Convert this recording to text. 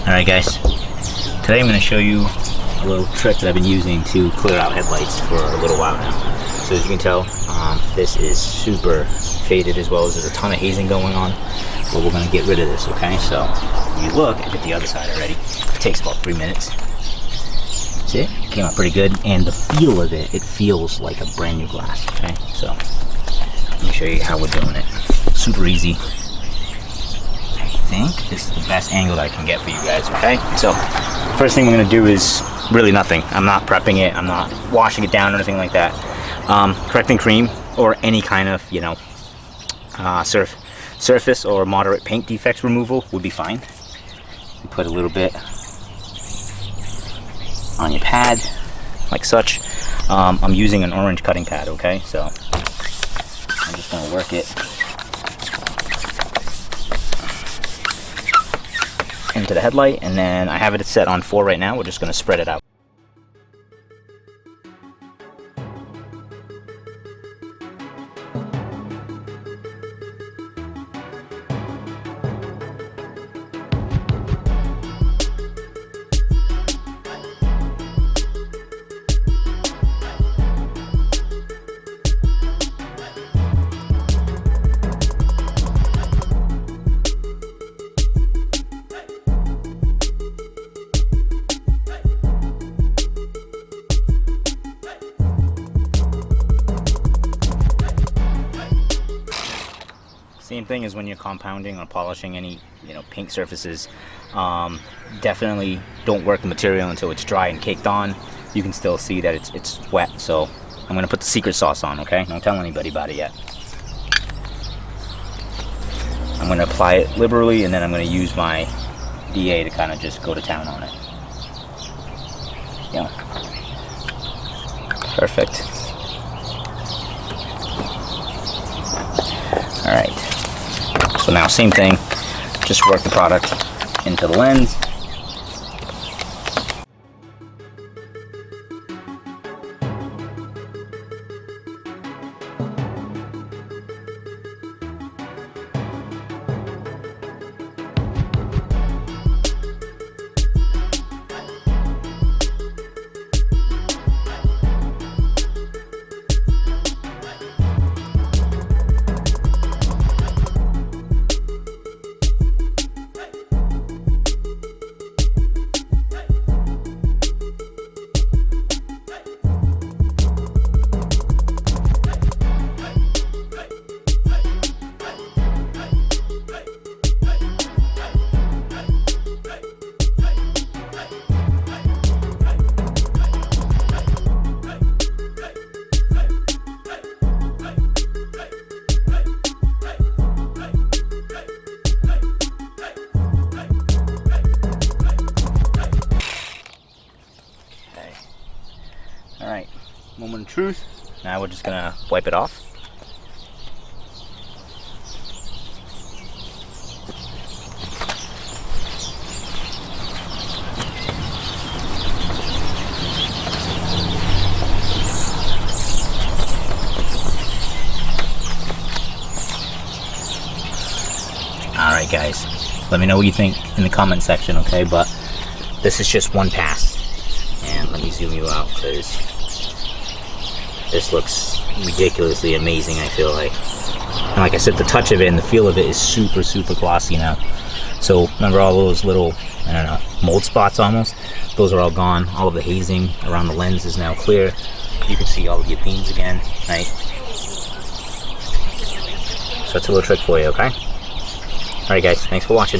Alright guys, today I'm going to show you a little trick that I've been using to clear out headlights for a little while now. So as you can tell, this is super faded, as well as there's a ton of hazing going on, but we're going to get rid of this, okay? So when you look, I did the other side already. It takes about 3 minutes. See it? Came out pretty good, and the feel of it, it feels like a brand new glass, okay? So let me show you how we're doing it. Super easy. I think this is the best angle that I can get for you guys, okay? So first thing we're gonna do is really nothing. I'm not prepping it, I'm not washing it down or anything like that. Correcting cream or any kind of, you know, surface or moderate paint defects removal would be fine. You put a little bit on your pad, like such. I'm using an orange cutting pad, okay? So I'm just gonna work it into the headlight, and then I have it set on 4 right now. We're just going to spread it out. Same thing as when you're compounding or polishing any, you know, paint surfaces. Definitely don't work the material until it's dry and caked on. You can still see that it's wet. So I'm gonna put the secret sauce on, okay? Don't tell anybody about it yet. I'm gonna apply it liberally, and then I'm gonna use my DA to kind of just go to town on it. Yeah. Perfect. All right. So now same thing, just work the product into the lens. All right, moment of truth. Now we're just gonna wipe it off. All right, guys, let me know what you think in the comment section, okay? But this is just one pass. And let me zoom you out, because this looks ridiculously amazing, I feel like. And like I said, the touch of it and the feel of it is super, super glossy now. So remember all those little, I don't know, mold spots almost? Those are all gone. All of the hazing around the lens is now clear. You can see all of your beams again, right? So that's a little trick for you, okay? Alright guys, thanks for watching.